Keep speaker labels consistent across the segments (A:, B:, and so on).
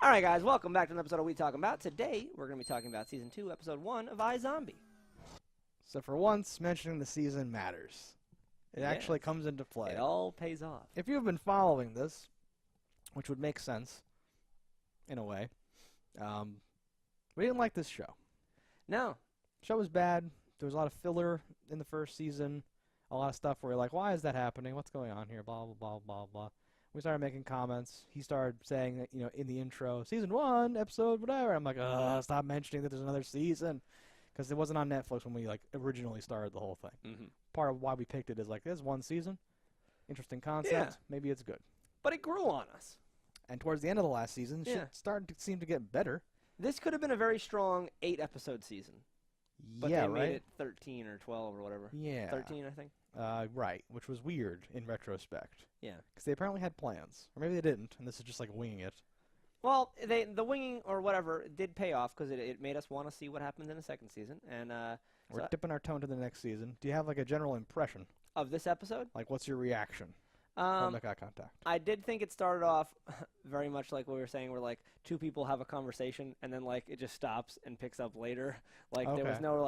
A: All right, guys, welcome back to an episode of We Talking About. Today, we're going to be talking about Season 2, Episode 1 of iZombie.
B: So for once, mentioning the season matters. It actually comes into play.
A: It all pays off.
B: If you've been following this, which would make sense, in a way, we didn't like this show.
A: No.
B: The show was bad. There was a lot of filler in the first season. A lot of stuff where you're like, why is that happening? What's going on here? Blah, blah, blah, blah, blah. We started making comments. He started saying that, in the intro, Season 1, episode whatever. I'm like, stop mentioning that there's another season. Because it wasn't on Netflix when we originally started the whole thing.
A: Mm-hmm.
B: Part of why we picked it is there's one season. Interesting concept.
A: Yeah.
B: Maybe it's good.
A: But it grew on us.
B: And towards the end of the last season, shit started to seem to get better.
A: This could have been a very strong 8-episode season. But
B: yeah,
A: they
B: right?
A: made it 13 or 12 or whatever.
B: Yeah.
A: 13, I think.
B: Right, which was weird in retrospect.
A: Yeah.
B: Because they apparently had plans. Or maybe they didn't, and this is just winging it.
A: Well, the winging or whatever did pay off because it made us want to see what happens in the second season. And
B: We're dipping our toe into the next season. Do you have a general impression?
A: Of this episode?
B: What's your reaction? Make eye contact.
A: I did think it started off very much like what we were saying, where two people have a conversation and then it just stops and picks up later. There was no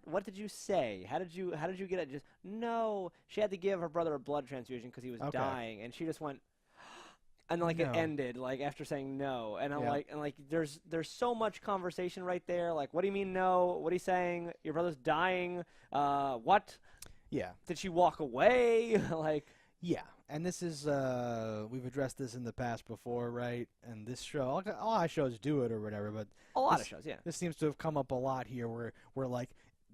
A: what did you say? How did you get it? Just no. She had to give her brother a blood transfusion because he was dying, and she just went. And it ended after saying no, and I'm there's so much conversation right there. What do you mean no? What are you saying? Your brother's dying. What?
B: Yeah.
A: Did she walk away?
B: Yeah, and this is we've addressed this in the past before, right? And this show, a lot of shows do it or whatever, but
A: a lot of shows, yeah.
B: This seems to have come up a lot here, where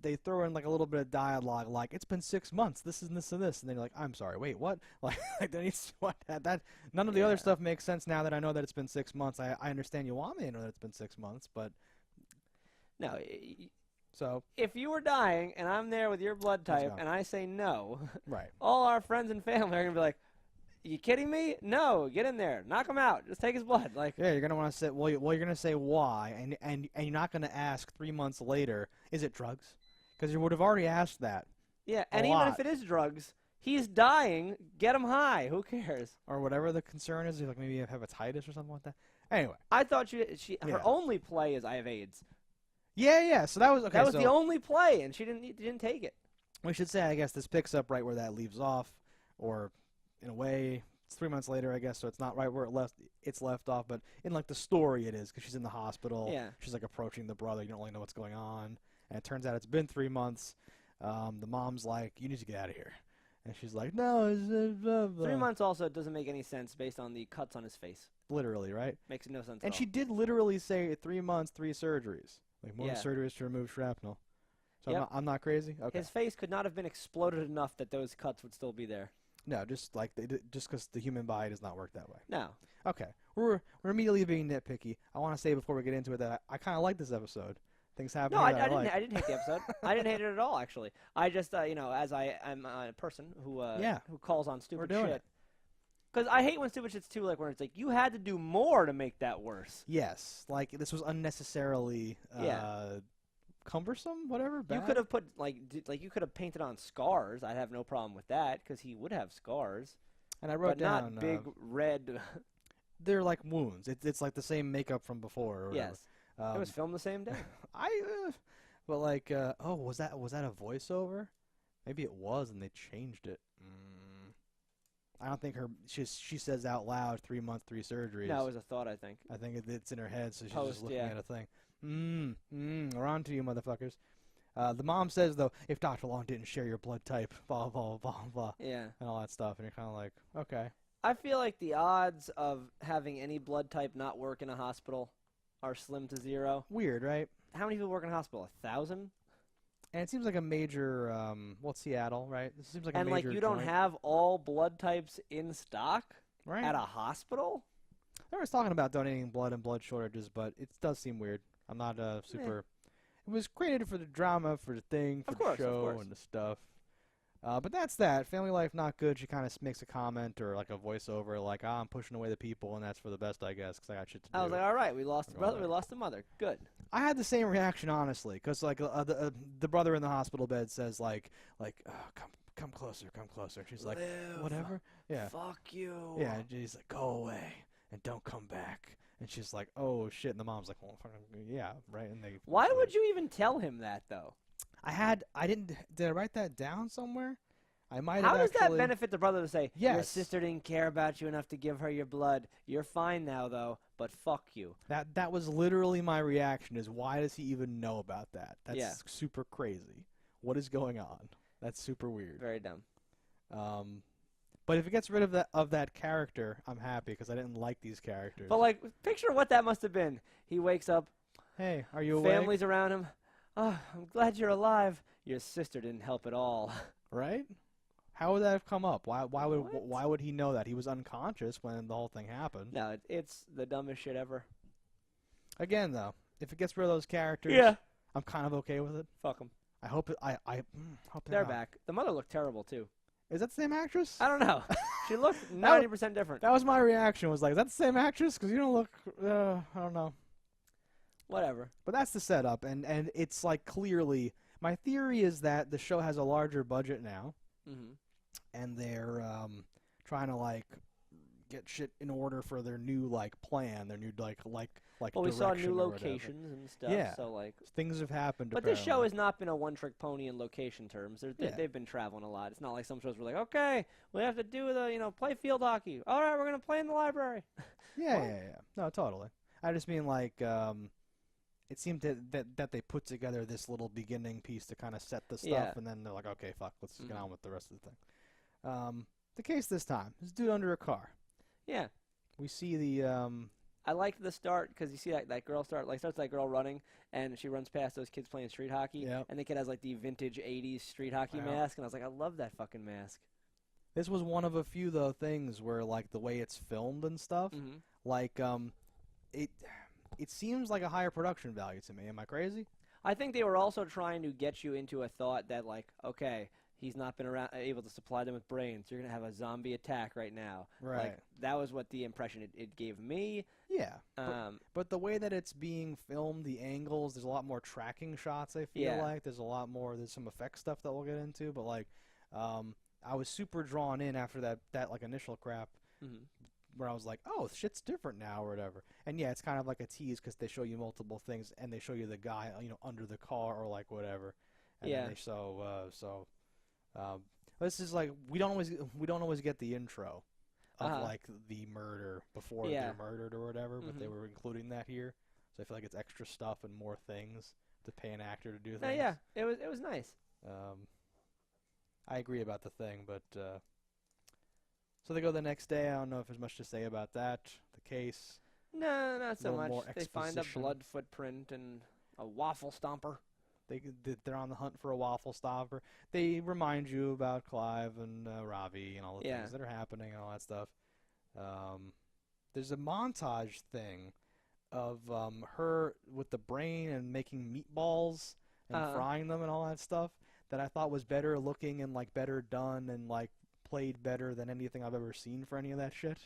B: they throw in a little bit of dialogue, it's been 6 months, this and this and this, and then you're like, I'm sorry, wait, what? That none of the other stuff makes sense now that I know that it's been 6 months. I understand you want me to know that it's been 6 months, but
A: no.
B: So
A: if you were dying and I'm there with your blood type and I say no,
B: right?
A: All our friends and family are gonna be like, "You kidding me? No, get in there, knock him out, just take his blood."
B: Yeah, you're gonna want to say, you're gonna say why, and you're not gonna ask 3 months later, is it drugs? Because you would have already asked that.
A: Yeah, and even if it is drugs, he's dying. Get him high. Who cares?
B: Or whatever the concern is, maybe you have hepatitis or something like that. Anyway,
A: I thought her only play is I have AIDS.
B: Yeah. So that was okay.
A: That was the only play, and she didn't take it.
B: We should say, I guess, this picks up right where that leaves off, or in a way, it's 3 months later, I guess. So it's not right where it's left off, but in the story, it is because she's in the hospital.
A: Yeah.
B: She's approaching the brother. You don't really know what's going on, and it turns out it's been 3 months. The mom's like, "You need to get out of here," and she's like, "No." It's blah, blah.
A: 3 months also doesn't make any sense based on the cuts on his face.
B: Literally, right?
A: Makes no sense.
B: And she did literally say 3 months, 3 surgeries. More surgeries to remove shrapnel. So I'm not crazy? Okay.
A: His face could not have been exploded enough that those cuts would still be there.
B: No, just because the human body does not work that way.
A: No.
B: Okay. We're immediately being nitpicky. I want to say before we get into it that I kind of like this episode. Things happen.
A: No, I didn't hate the episode. I didn't hate it at all, actually. I just, as I'm a person who calls on stupid shit. Because I hate when stupid shit's too, where it's you had to do more to make that worse.
B: Yes, this was unnecessarily cumbersome, whatever. Bad.
A: You could have put, you could have painted on scars. I'd have no problem with that, because he would have scars.
B: And I wrote down...
A: not big red...
B: They're like wounds. It's the same makeup from before or whatever.
A: Yes. It was filmed the same day.
B: But was that a voiceover? Maybe it was, and they changed it. I don't think she says out loud 3 months, 3 surgeries.
A: No, it was a thought, I think.
B: I think it's in her head, so she's just looking at a thing. We're on to you, motherfuckers. The mom says, though, if Dr. Long didn't share your blood type, blah, blah, blah, blah.
A: Yeah.
B: And all that stuff, and you're kind of like, okay.
A: I feel like the odds of having any blood type not work in a hospital are slim to zero.
B: Weird, right?
A: How many people work in a hospital? 1,000?
B: And it seems like a major, Seattle, right? This seems like a major
A: you don't have all blood types in stock at a hospital?
B: I was talking about donating blood and blood shortages, but it does seem weird. I'm not super... It was created for the drama, for the thing, for the show and the stuff. But that's that. Family life not good. She kind of makes a comment or a voiceover I'm pushing away the people, and that's for the best, I guess, because I got shit to do.
A: I was like, all right, we lost the brother, we lost the mother. Good.
B: I had the same reaction, honestly, because the brother in the hospital bed says oh, come closer, come closer. She's like, whatever. Yeah.
A: Fuck you.
B: Yeah, and he's like, go away. and don't come back. And she's like, oh, shit. And the mom's like, well, yeah, right? And they.
A: Why would you even tell him that, though?
B: Did I write that down somewhere? I might
A: How
B: have
A: does
B: actually.
A: that benefit the brother to say, your
B: Yes.
A: sister didn't care about you enough to give her your blood. You're fine now, though, but fuck you.
B: That was literally my reaction, is why does he even know about that? That's super crazy. What is going on? That's super weird.
A: Very dumb.
B: But if it gets rid of that character, I'm happy, because I didn't like these characters.
A: But, like, picture what that must have been. He wakes up.
B: Hey, are you awake?
A: Family's around him. Oh, I'm glad you're alive. Your sister didn't help at all.
B: Right? How would that have come up? Why
A: What?
B: would he know that? He was unconscious when the whole thing happened.
A: No, it's the dumbest shit ever.
B: Again, though, if it gets rid of those characters,
A: Yeah.
B: I'm kind of okay with it.
A: Fuck them.
B: I hope it, I hope
A: They're back. The mother looked terrible, too.
B: Is that the same actress?
A: I don't know. She looked 90% different.
B: That was my reaction. Was like, is that the same actress? Because you don't look. I don't know.
A: Whatever.
B: But that's the setup, and it's like clearly. My theory is that the show has a larger budget now, and they're trying to like get shit in order for their new like plan, their new like.
A: Well, we saw
B: direction
A: new
B: or whatever.
A: locations and stuff.
B: Yeah.
A: So like.
B: Things have happened.
A: But this show has not been a one-trick pony in location terms. They've been traveling a lot. It's not like some shows were like, okay, we have to do play field hockey. All right, we're gonna play in the library.
B: Yeah. No, totally. I just mean like. It seemed that they put together this little beginning piece to kind of set the stuff, and then they're like, okay, fuck, let's just get on with the rest of the thing. The case this time is dude under a car.
A: Yeah.
B: We see the.
A: I liked the start because you see that girl starts that girl running, and she runs past those kids playing street hockey, and the kid has like the vintage '80s street hockey mask, and I was like, I love that fucking mask.
B: This was one of a few though things where like the way it's filmed and stuff, like it seems like a higher production value to me. Am I crazy?
A: I think they were also trying to get you into a thought that like, okay, he's not been able to supply them with brains. You're gonna have a zombie attack right now.
B: Right.
A: Like, that was what the impression it gave me.
B: Yeah. But the way that it's being filmed, the angles, there's a lot more tracking shots. I feel like there's a lot more. There's some effect stuff that we'll get into. But like, I was super drawn in after that like initial crap. Where I was like, oh, shit's different now or whatever. And yeah, it's kind of like a tease because they show you multiple things and they show you the guy, under the car or like whatever. And then they this is like we don't always get the intro of like the murder before they're murdered or whatever, but they were including that here. So I feel like it's extra stuff and more things to pay an actor to do things.
A: Yeah, it was nice.
B: I agree about the thing, but. So they go the next day. I don't know if there's much to say about that. The case.
A: No, not so much.
B: They
A: find a blood footprint and a waffle stomper.
B: They're on the hunt for a waffle stomper. They remind you about Clive and Ravi and all the things that are happening and all that stuff. There's a montage thing of her with the brain and making meatballs and frying them and all that stuff that I thought was better looking and like better done and like played better than anything I've ever seen for any of that shit.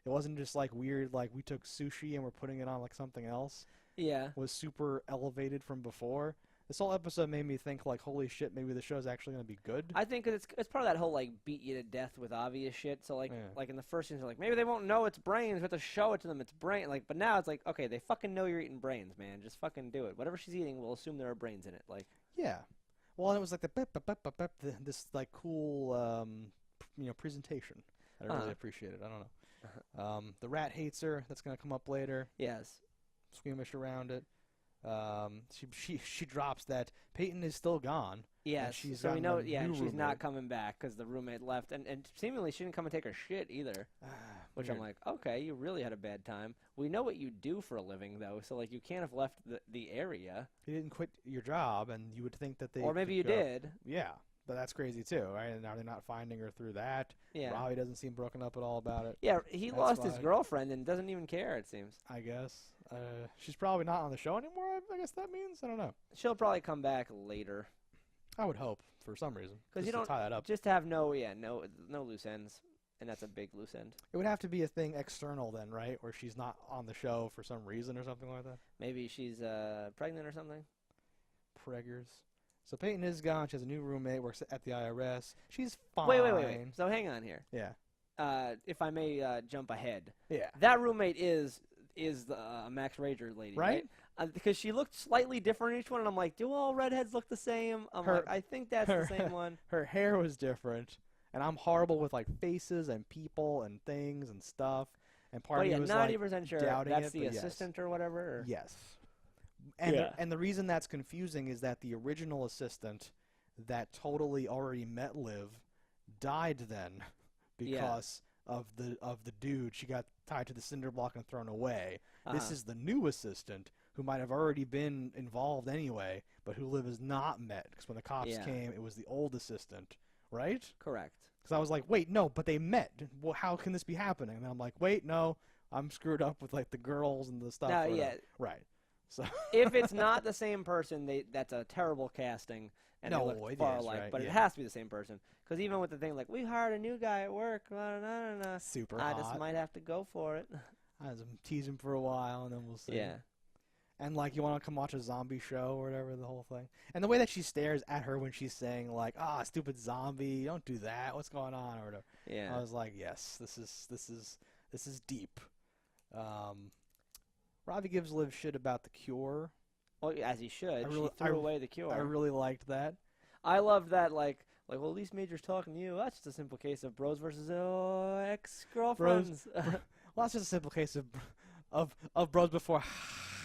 B: It wasn't just like weird, like we took sushi and we're putting it on like something else. Yeah. It was super elevated from before. This whole episode made me think like, holy shit, maybe the show's actually going to be good.
A: I think it's part of that whole like beat you to death with obvious shit. So like in the first season, like maybe they won't know it's brains. We have to show it to them. It's brain. Like, but now it's like, okay, they fucking know you're eating brains, man. Just fucking do it. Whatever she's eating, we'll assume there are brains in it. Like.
B: Yeah. Well, and it was like this like cool. Presentation. I really appreciate it. I don't know. The rat hates her. That's going to come up later.
A: Yes.
B: Squeamish around it. She drops that Peyton is still gone.
A: Yes. So we know. Yeah, and she's not coming back because the roommate left, and seemingly she didn't come and take her shit either. Which I'm like, okay, you really had a bad time. We know what you do for a living though, so like you can't have left the area.
B: You didn't quit your job, and you would think that they.
A: Or maybe you did.
B: Yeah. But that's crazy too, right? And now they're not finding her through that.
A: Yeah.
B: Robbie doesn't seem broken up at all about it.
A: Yeah, he lost his girlfriend and doesn't even care, it seems.
B: I guess. She's probably not on the show anymore, I guess that means. I don't know.
A: She'll probably come back later.
B: I would hope, for some reason.
A: Because you don't
B: tie that up.
A: Just to have no loose ends. And that's a big loose end.
B: It would have to be a thing external then, right? Where she's not on the show for some reason or something like that.
A: Maybe she's pregnant or something.
B: Preggers. So Peyton is gone. She has a new roommate, works at the IRS. She's fine.
A: Wait. So hang on here.
B: Yeah.
A: if I may jump ahead,
B: Yeah.
A: that roommate is the Max Rager lady, right? Because she looked slightly different in each one, and I'm like, do all redheads look the same? I think that's the same one.
B: Her hair was different, and I'm horrible with like faces and people and things and stuff. And part of me was
A: 90% sure
B: doubting
A: that's
B: it,
A: the assistant or whatever. Or?
B: Yes. And the reason that's confusing is that the original assistant that totally already met Liv died then because of the dude. She got tied to the cinder block and thrown away. This is the new assistant who might have already been involved anyway, but who Liv has not met because when the cops came, it was the old assistant, right?
A: Correct.
B: Because I was like, wait, no, but they met. Well, how can this be happening? And I'm like, wait, no, I'm screwed up with like the girls and the stuff.
A: No, yeah.
B: Right. So
A: if it's not the same person, that's a terrible casting. And
B: no,
A: they look far alike,
B: right?
A: But it has to be the same person. Because even with the thing like, we hired a new guy at work,
B: super
A: I
B: hot.
A: just might have to go for it.
B: I was teasing for a while, and then we'll see.
A: Yeah.
B: And like, you want to come watch a zombie show or whatever, the whole thing. And the way that she stares at her when she's saying like, stupid zombie, don't do that. What's going on or whatever.
A: Yeah.
B: I was like, yes, this is deep. Robbie gives Liv shit about the cure.
A: Well, as he should. She threw away the cure.
B: I really liked that.
A: I loved that, well, at least Major's talking to you. That's just a simple case of bros versus ex-girlfriends.
B: Well, that's just a simple case of bros before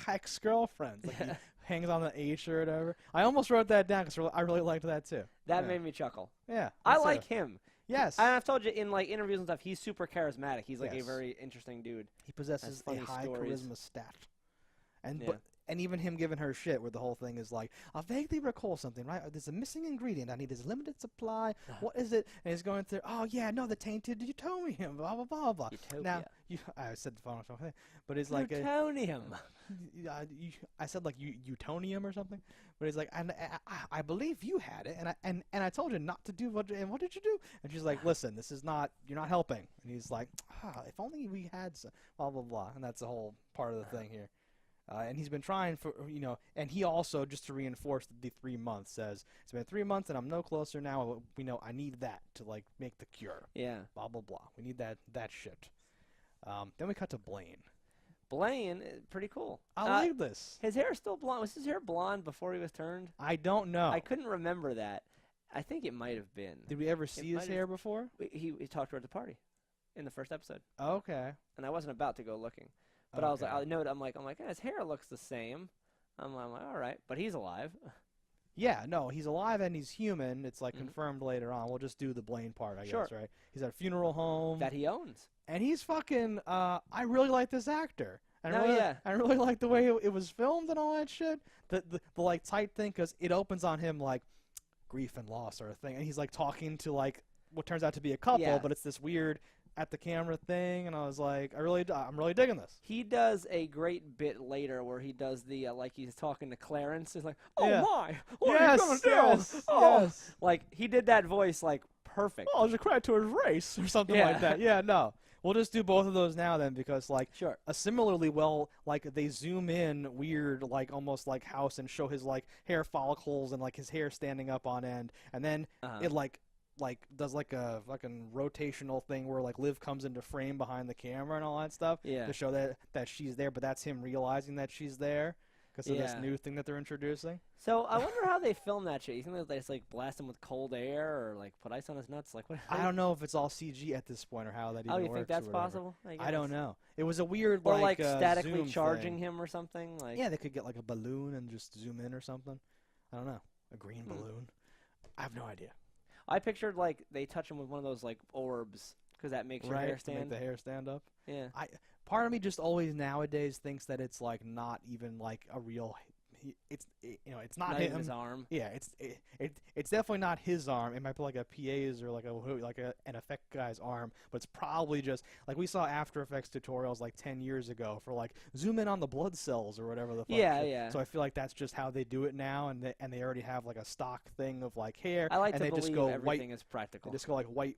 B: ex-girlfriends. Like he hangs on the H or whatever. I almost wrote that down because I really liked that too.
A: That made me chuckle.
B: Yeah.
A: I like him.
B: Yes.
A: And I've told you in interviews and stuff, he's super charismatic. He's a very interesting dude.
B: He possesses a high charisma stat. And even him giving her shit where the whole thing is like, I vaguely recall something, right? There's a missing ingredient. I need this limited supply. What is it? And he's going through, the tainted Utonium, blah, blah, blah, blah.
A: Utopia.
B: Now, I said the phone thing, but it's like
A: Utonium.
B: I said like Utonium or something, but he's like, I believe you had it, and I told you not to do what did you do? And she's like, listen, this is not, you're not helping. And he's like, if only we had some, blah, blah, blah. And that's the whole part of the thing here. And he's been trying for, and he also, just to reinforce the 3 months, says, it's been 3 months and I'm no closer now. I need that to, make the cure.
A: Yeah.
B: Blah, blah, blah. We need that shit. Then we cut to Blaine.
A: Blaine, pretty cool.
B: I like this.
A: His hair is still blonde. Was his hair blonde before he was turned?
B: I don't know.
A: I couldn't remember that. I think it might have been.
B: Did we ever see his hair before?
A: He talked to her at the party in the first episode.
B: Okay.
A: And I wasn't about to go looking. But I was like, I'm like, his hair looks the same. I'm like, all right, but he's alive.
B: Yeah, no, he's alive and he's human. It's confirmed later on. We'll just do the Blaine part, I guess, right? He's at a funeral home
A: that he owns,
B: and he's fucking. I really like this actor. I really like the way it was filmed and all that shit. The tight thing, because it opens on him like grief and loss sort of thing, and he's talking to what turns out to be a couple, but it's this weird at the camera thing, and I was like, I'm really digging this.
A: He does a great bit later where he does the he's talking to Clarence. He's like, my, what are you gonna do?
B: Yes.
A: He did that voice perfect.
B: Oh, there's a credit to his race or something like that. Yeah, no. We'll just do both of those now then, because
A: sure.
B: Similarly they zoom in weird almost like House and show his hair follicles and his hair standing up on end, and then it does a fucking rotational thing where Liv comes into frame behind the camera and all that stuff to show that she's there, but that's him realizing that she's there because of this new thing that they're introducing.
A: So I wonder how they film that shit. You think they just blast him with cold air or put ice on his nuts? What?
B: I don't know if it's all CG at this point or how that even works.
A: Oh, you think that's possible?
B: I don't know. It was a weird
A: or statically charging him or something.
B: Yeah, they could get a balloon and just zoom in or something. I don't know. A green balloon. I have no idea.
A: I pictured they touch him with one of those orbs because that makes your hair stand.
B: To make the hair stand up.
A: Yeah.
B: Part of me just always nowadays thinks that it's not even a real. It's not him.
A: Even his arm.
B: Yeah, it's definitely not his arm. It might be a PA's or an effect guy's arm, but it's probably just we saw After Effects tutorials 10 years ago for zoom in on the blood cells or whatever the fuck.
A: Yeah.
B: So I feel that's just how they do it now, and they already have a stock thing of hair.
A: I like
B: and
A: to
B: they
A: believe
B: just go
A: everything
B: white,
A: is practical.
B: They just go white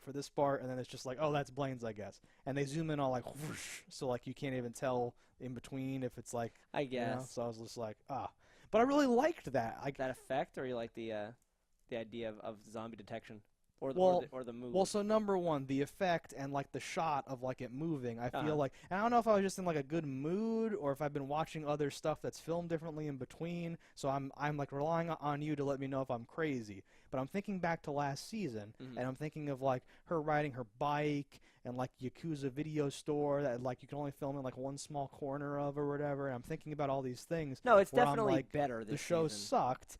B: for this part, and then it's just that's Blaine's, I guess. And they zoom in all whoosh, so you can't even tell in between if it's
A: I guess.
B: So I was just but I really liked that.
A: That effect, or you like the idea of zombie detection? or the move.
B: Well, so number one, the effect and like the shot of like it moving, I feel like, and I don't know if I was just in like a good mood or if I've been watching other stuff that's filmed differently in between. So I'm like relying on you to let me know if I'm crazy. But I'm thinking back to last season, and I'm thinking of like her riding her bike and like Yakuza video store that like you can only film in like one small corner of or whatever. And I'm thinking about all these things.
A: No, it's
B: where
A: definitely
B: I'm like,
A: better this
B: the show
A: season.
B: sucked.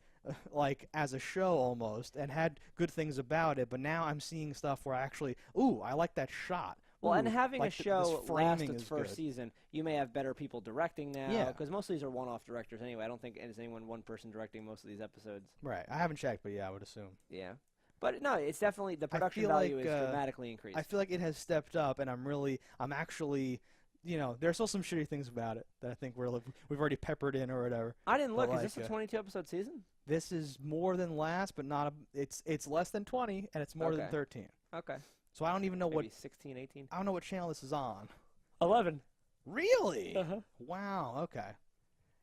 B: Like as a show almost, and had good things about it, but now I'm seeing stuff where I actually, I like that shot.
A: Well,
B: ooh,
A: and having
B: like
A: a show last its first
B: good.
A: season, you may have better people directing now.
B: Yeah.
A: Because most of these are one-off directors anyway. I don't think there's one person directing most of these episodes.
B: Right. I haven't checked, but yeah, I would assume.
A: Yeah. But no, it's definitely, the production value is dramatically increased.
B: I feel like it has stepped up, and I'm actually, there's still some shitty things about it that I think we've already peppered in or whatever.
A: I didn't look.
B: But
A: is this a 22-episode season?
B: This is more than last, but not it's less than 20, and it's more than 13.
A: Okay.
B: So I don't even know
A: Maybe 16, 18?
B: I don't know what channel this is on.
A: 11.
B: Really?
A: Uh-huh.
B: Wow, okay.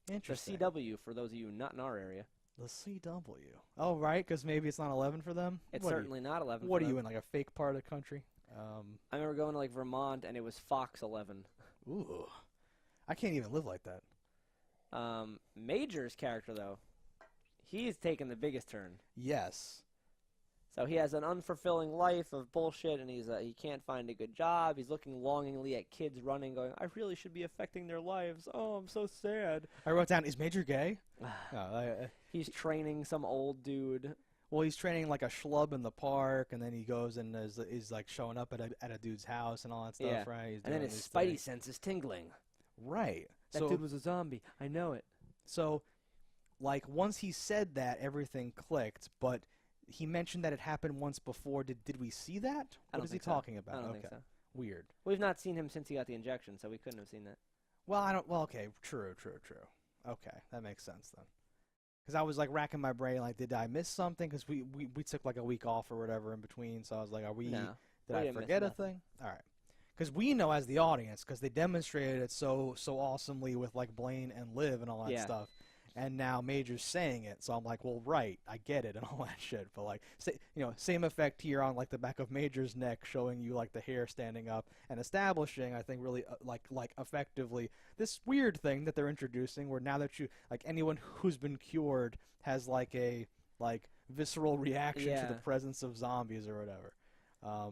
B: Interesting.
A: The CW, for those of you not in our area.
B: The CW. Oh, right, because maybe it's not 11 for them?
A: It's certainly not 11
B: What
A: for
B: are you
A: them.
B: in, like a fake part of the country?
A: I remember going to like Vermont, and it was Fox 11.
B: Ooh. I can't even live like that.
A: Major's character, though, he's taken the biggest turn.
B: Yes.
A: So he has an unfulfilling life of bullshit, and he can't find a good job. He's looking longingly at kids running, going, I really should be affecting their lives. Oh, I'm so sad.
B: I wrote down, is Major gay?
A: He's training some old dude.
B: Well, he's training like a schlub in the park, and then he goes and is like showing up at a dude's house and all that stuff, right?
A: And then his spidey sense is tingling.
B: Right.
A: That dude was a zombie. I know it.
B: So, like, once he said that, everything clicked, but he mentioned that it happened once before. Did we see that? What is he talking about?
A: I don't think so.
B: Weird.
A: We've not seen him since he got the injection, so we couldn't have seen that.
B: Well, okay, true. Okay, that makes sense then. Because I was like racking my brain, like, did I miss something? Because we took like a week off or whatever in between, so I was like, did I forget a thing? All right. Because we know as the audience, because they demonstrated it so awesomely with like Blaine and Liv and all that stuff, and now Major's saying it, so I'm like, well, right, I get it and all that shit. But like, same effect here on like the back of Major's neck, showing you like the hair standing up and establishing, I think, really like effectively this weird thing that they're introducing, where now that you like anyone who's been cured has like a visceral reaction to the presence of zombies or whatever.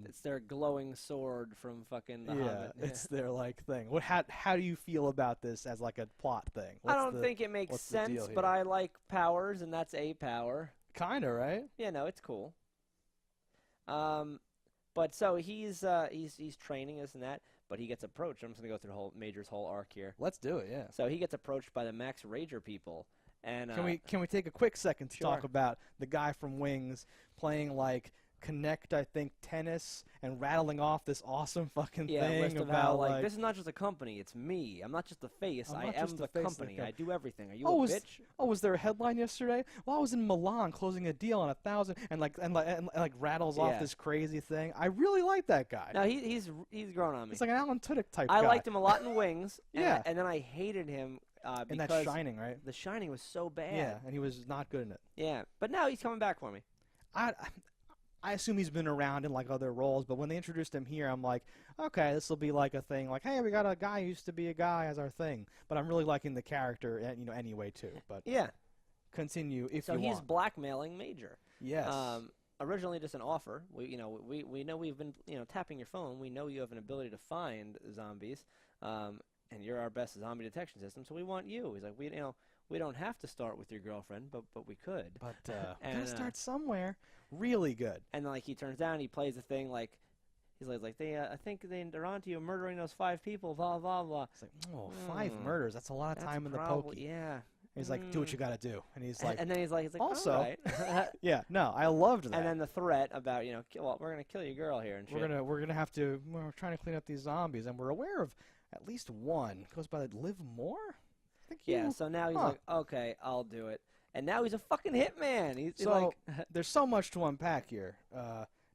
A: It's their glowing sword from fucking The Hobbit.
B: It's their like thing. How do you feel about this as like a plot thing?
A: I don't think it makes sense, but I like powers, and that's a power.
B: Kinda, right?
A: Yeah, no, it's cool. But so he's training this and that, but he gets approached. I'm just gonna go through Major's whole arc here.
B: Let's do it, yeah.
A: So he gets approached by the Max Rager people, and
B: can we take a quick second to talk about the guy from Wings playing like Connect, I think, tennis and rattling off this awesome fucking thing
A: about how, like, this is not just a company, it's me. I'm not just the face, I am the company. I do everything. Are you a bitch?
B: Was there a headline yesterday? Well, I was in Milan closing a deal on 1,000 and rattles off this crazy thing. I really like that guy.
A: No, he's grown on me.
B: It's like an Alan Tudyk type guy.
A: I liked him a lot in Wings.
B: Yeah.
A: And then I hated him because
B: in that Shining, right?
A: The Shining was so bad.
B: Yeah, and he was not good in it.
A: Yeah, but now he's coming back for me.
B: I assume he's been around in like other roles, but when they introduced him here, I'm like, okay, this will be like a thing. Like, hey, we got a guy who used to be a guy as our thing. But I'm really liking the character, anyway too. But
A: yeah,
B: continue if
A: you want. So he's blackmailing Major.
B: Yes.
A: Originally just an offer. We know we've been tapping your phone. We know you have an ability to find zombies, and you're our best zombie detection system. So we want you. He's like, we don't have to start with your girlfriend, but we could.
B: But we gotta start somewhere. Really good.
A: And then, like, he turns down, he plays the thing like, he's like I think they're onto you murdering those 5 people, blah blah blah.
B: It's like, 5 murders. That's a lot of time in the pokey.
A: Yeah.
B: He's like, do what you gotta do, and he's like,
A: and then he's like,
B: also,
A: all right.
B: yeah, no, I loved that.
A: And then the threat about we're gonna kill your girl here and shit.
B: We're gonna have to. We're trying to clean up these zombies, and we're aware of at least one. Goes by Liv Moore. I think
A: yeah. So now he's like, okay, I'll do it. And now he's a fucking hitman. He's like,
B: there's so much to unpack here.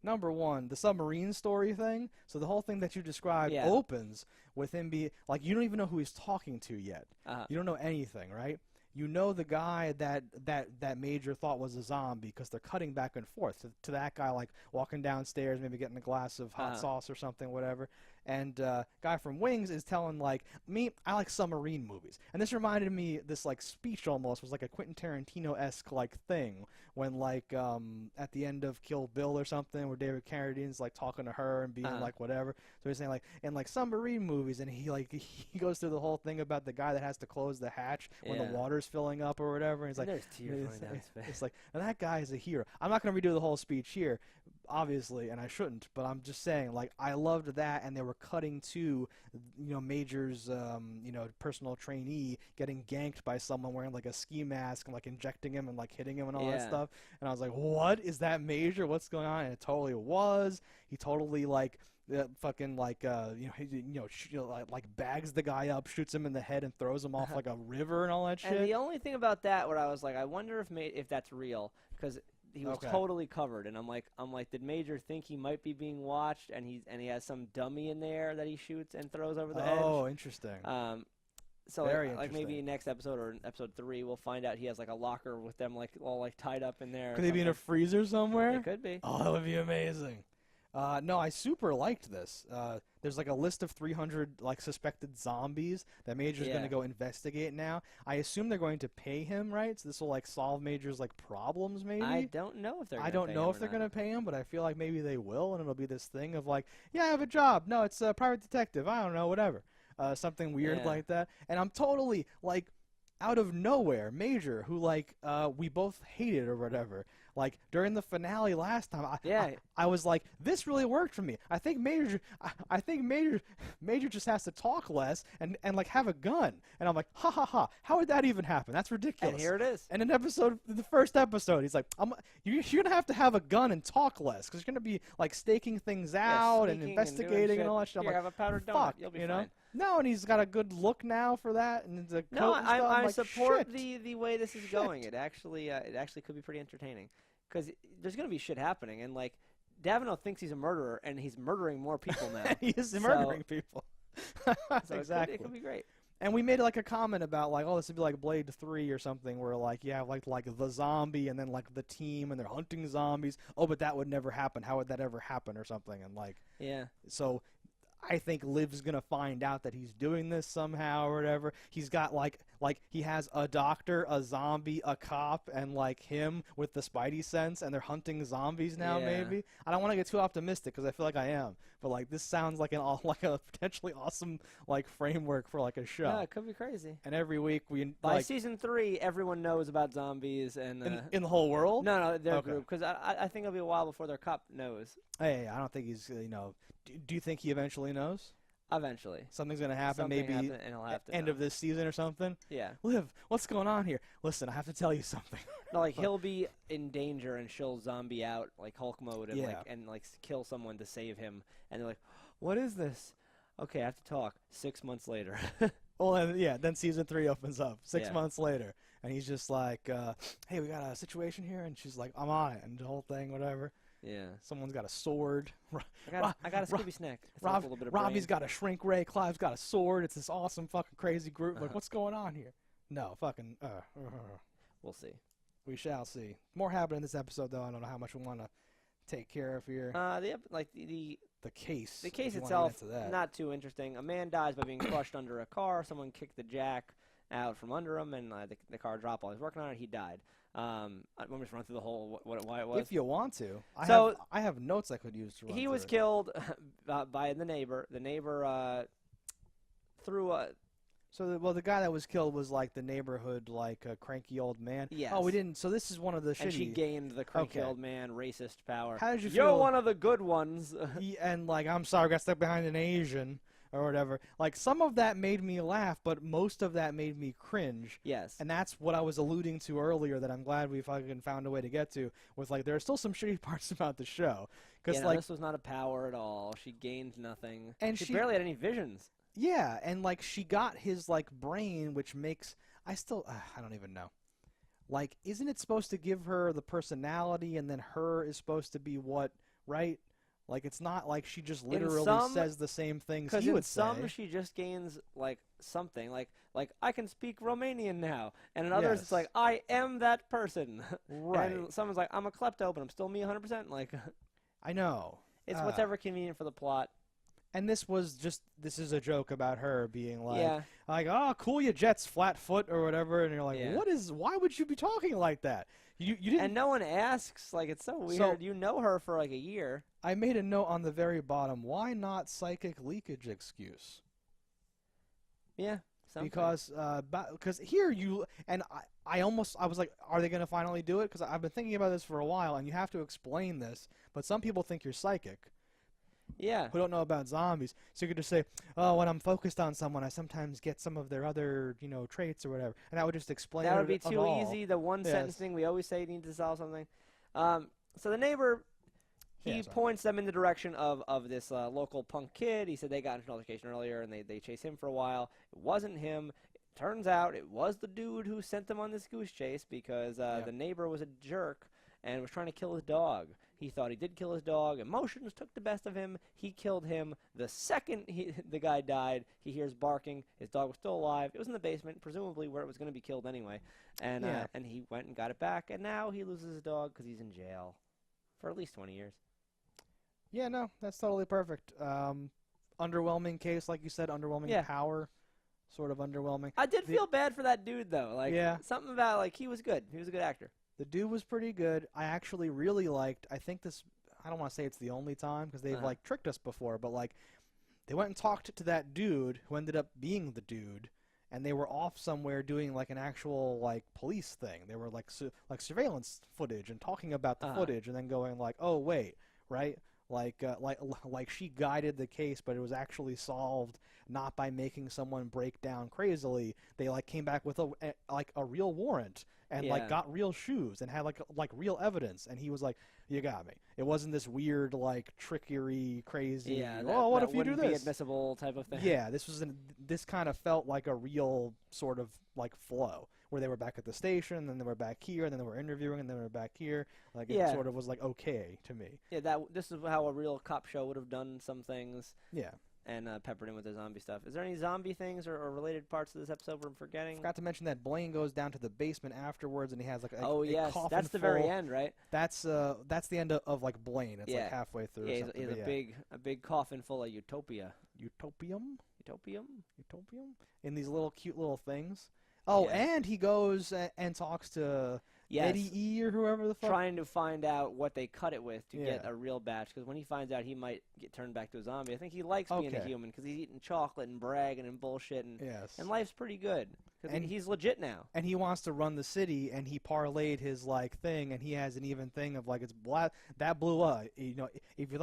B: Number one, the submarine story thing. So the whole thing that you described opens with him being like, you don't even know who he's talking to yet. You don't know anything, right? you know the guy that Major thought was a zombie because they're cutting back and forth to that guy, like walking downstairs, maybe getting a glass of hot sauce or something, whatever. And guy from Wings is telling, like, me, I like submarine movies. And this reminded me, this, like, speech almost was like a Quentin Tarantino-esque, like, thing when, like, at the end of Kill Bill or something where David Carradine's, like, talking to her and being, like, whatever. So he's saying, like, in, like, submarine movies, and he, like, he goes through the whole thing about the guy that has to close the hatch when the water's filling up or whatever. And he's like,
A: there's tears running down his face.
B: It's like, now that guy is a hero. I'm not going to redo the whole speech here, obviously, and I shouldn't, but I'm just saying, like, I loved that, and they were cutting to, Major's, personal trainee getting ganked by someone wearing, like, a ski mask and, like, injecting him and, like, hitting him and all that stuff, and I was like, what? Is that Major? What's going on? And it totally was. He totally, like, fucking, like, like, bags the guy up, shoots him in the head, and throws him off, like, a river and all that shit.
A: And the only thing about that where I was like, I wonder if that's real, because he was totally covered, and I'm like, did Major think he might be being watched, and he has some dummy in there that he shoots and throws over the edge?
B: Oh, interesting.
A: So
B: Very
A: like maybe next episode or episode 3, we'll find out he has like a locker with them like all like tied up in there.
B: Could they be in a freezer somewhere?
A: It could be.
B: Oh, that would be amazing. No, I super liked this. There's like a list of 300 like suspected zombies that Major's going to go investigate now. I assume they're going to pay him, right? So this will like solve Major's like problems, maybe.
A: I don't know if they're.
B: I don't know if they're going to pay him, but I feel like maybe they will, and it'll be this thing of like, yeah, I have a job. No, it's a private detective. I don't know, whatever. Something weird like that. And I'm totally like, out of nowhere, Major, who like we both hated or whatever. Like during the finale last time, I was like, this really worked for me. I think Major just has to talk less and like have a gun. And I'm like, ha ha ha, how would that even happen? That's ridiculous.
A: And here it is.
B: And in the first episode, he's like, you're gonna have a gun and talk less because you're gonna be like staking things out and investigating and all that shit.
A: Here,
B: I'm like,
A: have a powdered donut.
B: Fuck,
A: You'll be fine.
B: No, and he's got a good look now for that, and the
A: no,
B: coat and stuff.
A: I
B: like,
A: support
B: shit.
A: the way this is going. It actually could be pretty entertaining, because there's gonna be shit happening, and like Davino thinks he's a murderer, and he's murdering more people now.
B: He is murdering people.
A: So
B: exactly.
A: It could be great.
B: And we made like a comment about like, oh, this would be like Blade 3 or something, where like you have like the zombie and then like the team and they're hunting zombies. Oh, but that would never happen. How would that ever happen or something? And like, so. I think Liv's gonna find out that he's doing this somehow or whatever. He's got like he has a doctor, a zombie, a cop, and like him with the Spidey sense, and they're hunting zombies now. Maybe I don't want to get too optimistic because I feel like I am, but like this sounds like a potentially awesome like framework for like a show.
A: Yeah, it could be crazy.
B: And every week
A: by season 3, everyone knows about zombies and
B: in the whole world.
A: No, their group, because I think it'll be a while before their cop knows.
B: Hey, I don't think he's Do you think he eventually knows?
A: Eventually.
B: Something's going to happen, maybe
A: and he'll have to
B: end of this season or something?
A: Yeah.
B: Liv, what's going on here? Listen, I have to tell you something.
A: No, like he'll be in danger and she'll zombie out like Hulk mode and kill someone to save him. And they're like, what is this? Okay, I have to talk. 6 months later.
B: Well, then season 3 opens up 6 months later. And he's just like, hey, we got a situation here. And she's like, I'm on it. And the whole thing, whatever.
A: Yeah.
B: Someone's got a sword.
A: I got a Scooby snack.
B: Robbie's got a shrink ray. Clive's got a sword. It's this awesome fucking crazy group. Like, what's going on here? No, fucking.
A: We'll see.
B: We shall see. More happening in this episode, though. I don't know how much we want to take care of here.
A: The
B: case.
A: The case itself, not too interesting. A man dies by being crushed under a car. Someone kicked the jack out from under him, and the car dropped while he was working on it. He died. I'm just run through the whole why it was.
B: If you want to, I have notes I could use to run.
A: He was killed by the neighbor. The neighbor threw a.
B: So the guy that was killed was like the neighborhood like a cranky old man.
A: Yes.
B: Oh, we didn't. So this is one of the.
A: And she gained the cranky old man racist power.
B: How did you feel?
A: You're one of the good ones.
B: And like, I'm sorry, I got stuck behind an Asian. Or whatever. Like, some of that made me laugh, but most of that made me cringe.
A: Yes.
B: And that's what I was alluding to earlier that I'm glad we fucking found a way to get to. Was like, there are still some shitty parts about the show.
A: This was not a power at all. She gained nothing.
B: And
A: she barely had any visions.
B: Yeah, and like, she got his like brain, which makes... I don't even know. Like, isn't it supposed to give her the personality, and then her is supposed to be what, right? Like, it's not like she just literally says the same things he would say.
A: Because in some, she just gains, like, something. Like, I can speak Romanian now. And in others, it's like, I am that person.
B: Right.
A: And someone's like, I'm a klepto, but I'm still me 100%. Like,
B: I know.
A: It's whatever convenient for the plot.
B: And this is a joke about her being like, oh, cool your jets, flat foot or whatever. And you're like, why would you be talking like that? You didn't.
A: And no one asks. Like, it's so weird. So, you know her for like a year.
B: I made a note on the very bottom. Why not psychic leakage excuse?
A: Yeah. Something.
B: Because here you and I was like, are they going to finally do it? Because I've been thinking about this for a while, and you have to explain this. But some people think you're psychic.
A: Yeah.
B: Who don't know about zombies. So you could just say, oh, when I'm focused on someone, I sometimes get some of their other, traits or whatever. And that would just explain it.
A: That would be too easy. The one sentence thing we always say you need to solve something. So the neighbor, he points them in the direction of this local punk kid. He said they got into an altercation earlier, and they chased him for a while. It wasn't him. It turns out it was the dude who sent them on this goose chase because the neighbor was a jerk and was trying to kill his dog. He thought he did kill his dog. Emotions took the best of him. He killed him. The second the guy died, he hears barking. His dog was still alive. It was in the basement, presumably where it was going to be killed anyway. And he went and got it back, and now he loses his dog because he's in jail for at least 20 years.
B: Yeah, no, that's totally perfect. Underwhelming case, like you said, underwhelming power. Sort of underwhelming.
A: I did feel bad for that dude, though. Like, something about, like, he was good. He was a good actor.
B: The dude was pretty good. I actually really liked, I don't want to say it's the only time, because they've, like, tricked us before, but, like, they went and talked to that dude who ended up being the dude, and they were off somewhere doing, like, an actual, like, police thing. They were, like, surveillance footage and talking about the footage and then going, like, oh, wait, right? Like she guided the case, but it was actually solved not by making someone break down crazily. They like came back with a real warrant and like got real shoes and had like real evidence. And he was like, "You got me." It wasn't this weird like trickery, crazy.
A: Yeah.
B: What if you do this?
A: Be admissible type of thing.
B: Yeah. This kind of felt like a real sort of like flow. Where they were back at the station, and then they were back here, and then they were interviewing, and then they were back here. Like it sort of was like okay to me.
A: Yeah, this is how a real cop show would have done some things.
B: Yeah.
A: And peppered in with the zombie stuff. Is there any zombie things or related parts of this episode we're forgetting?
B: Forgot to mention that Blaine goes down to the basement afterwards, and he has like a coffin
A: that's the
B: full.
A: Very end, right?
B: That's the end of like Blaine. It's like halfway through.
A: Yeah, he has a big coffin full of utopia.
B: Utopium. In these little cute little things. Oh, and he goes and talks to Eddie E. or whoever the fuck.
A: Trying to find out what they cut it with to get a real batch, because when he finds out he might get turned back to a zombie, I think he likes being a human because he's eating chocolate and bragging and bullshit, and life's pretty good because he's legit now.
B: And he wants to run the city, and he parlayed his like thing, and he has an even thing of like it's that blew up. You know, if you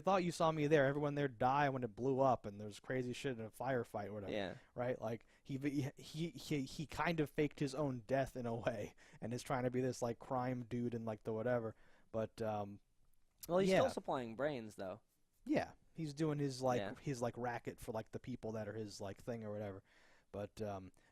B: thought you saw me there, everyone there died when it blew up, and there's crazy shit in a firefight or whatever. Yeah. Right, like. He kind of faked his own death in a way, and is trying to be this like crime dude and like the whatever. But
A: well, he's still supplying brains though.
B: Yeah, he's doing his racket for like the people that are his like thing or whatever. But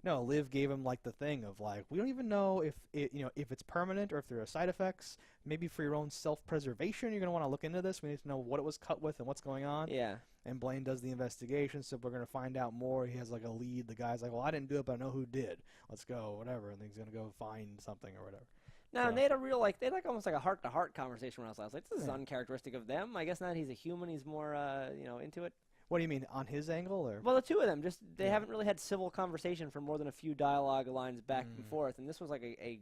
B: no, Liv gave him like the thing of like we don't even know if it's permanent or if there are side effects. Maybe for your own self-preservation, you're gonna want to look into this. We need to know what it was cut with and what's going on.
A: Yeah.
B: And Blaine does the investigation, so we're going to find out more. He has, like, a lead. The guy's like, well, I didn't do it, but I know who did. Let's go, whatever. And he's going to go find something or whatever.
A: No, and they had a real, like, almost like a heart-to-heart conversation when I was like, this is uncharacteristic of them. I guess now that he's a human, he's more, into it.
B: What do you mean, on his angle? Or?
A: Well, the two of them, they haven't really had civil conversation for more than a few dialogue lines back and forth, and this was like a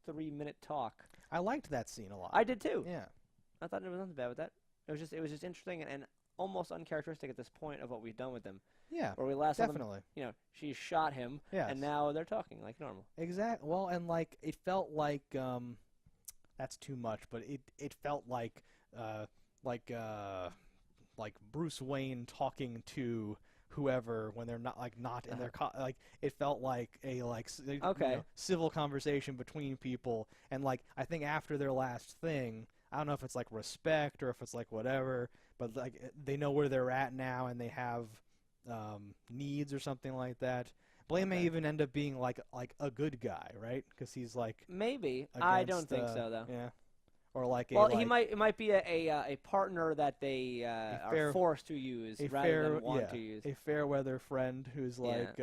A: 3-minute talk.
B: I liked that scene a lot.
A: I did, too.
B: Yeah.
A: I thought there was nothing bad with that. It was just interesting and almost uncharacteristic at this point of what we've done with them.
B: Yeah,
A: where we last
B: definitely.
A: Saw them, she shot him, and now they're talking like normal.
B: Exactly. Well, and like it felt like that's too much, but it felt like Bruce Wayne talking to whoever when they're not in their like it felt like a civil conversation between people, and like I think after their last thing. I don't know if it's like respect or if it's like whatever, but like they know where they're at now and they have needs or something like that. Blaine may even end up being like a good guy, right? Because he's like
A: maybe I don't think so though.
B: Yeah. or like
A: well, it might be a partner that they are forced to use rather than want to use.
B: A fair weather friend who's like,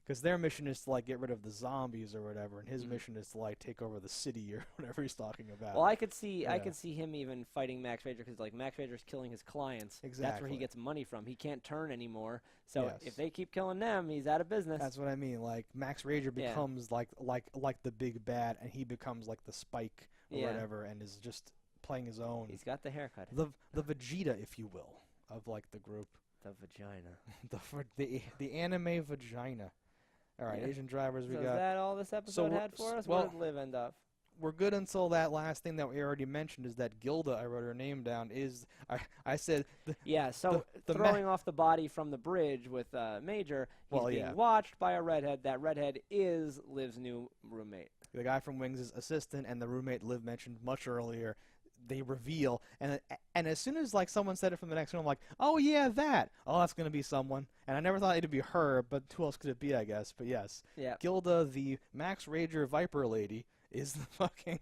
B: because their mission is to like get rid of the zombies or whatever, and his mission is to like take over the city or whatever he's talking about.
A: Well, I could see him even fighting Max Rager because like Max Rager's killing his clients.
B: Exactly.
A: That's where he gets money from. He can't turn anymore. So if they keep killing them, he's out of business.
B: That's what I mean. Like Max Rager becomes like the big bad, and he becomes like the Spike or whatever, and is just playing his own.
A: He's got the haircut.
B: The Vegeta, if you will, of like the group.
A: The vagina.
B: the anime vagina. All right, Asian drivers.
A: Is that all this episode had for us? Where did Liv end up?
B: We're good until that last thing that we already mentioned is that Gilda, I wrote her name down, is I said
A: throwing off the body from the bridge with Major, he's being watched by a redhead. That redhead is Liv's new roommate.
B: The guy from Wings' assistant and the roommate Liv mentioned much earlier. They reveal, and as soon as like someone said it from the next room, I'm like, oh yeah, that's gonna be someone. And I never thought it'd be her, but who else could it be? I guess, but yes, Gilda, the Max Rager Viper lady, is the fucking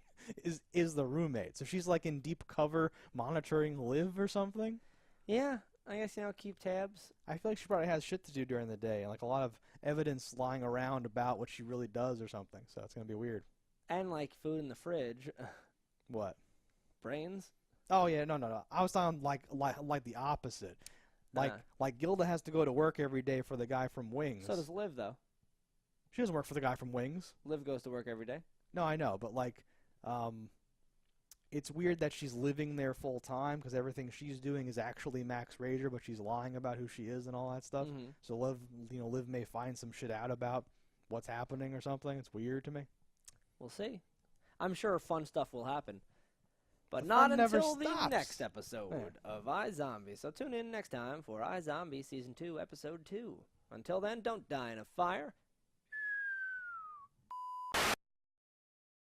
B: is the roommate. So she's like in deep cover monitoring Liv or something.
A: Yeah, I guess keep tabs.
B: I feel like she probably has shit to do during the day, like a lot of evidence lying around about what she really does or something. So it's gonna be weird.
A: And like food in the fridge.
B: What?
A: Brains?
B: Oh yeah, no. I was talking like the opposite. Like Gilda has to go to work every day for the guy from Wings.
A: So does Liv though.
B: She doesn't work for the guy from Wings.
A: Liv goes to work every day.
B: No, I know, but like, it's weird that she's living there full time because everything she's doing is actually Max Rager, but she's lying about who she is and all that stuff.
A: Mm-hmm.
B: So Liv may find some shit out about what's happening or something. It's weird to me.
A: We'll see. I'm sure fun stuff will happen. But not until the next episode of iZombie. So tune in next time for iZombie Season 2, Episode 2. Until then, don't die in a fire.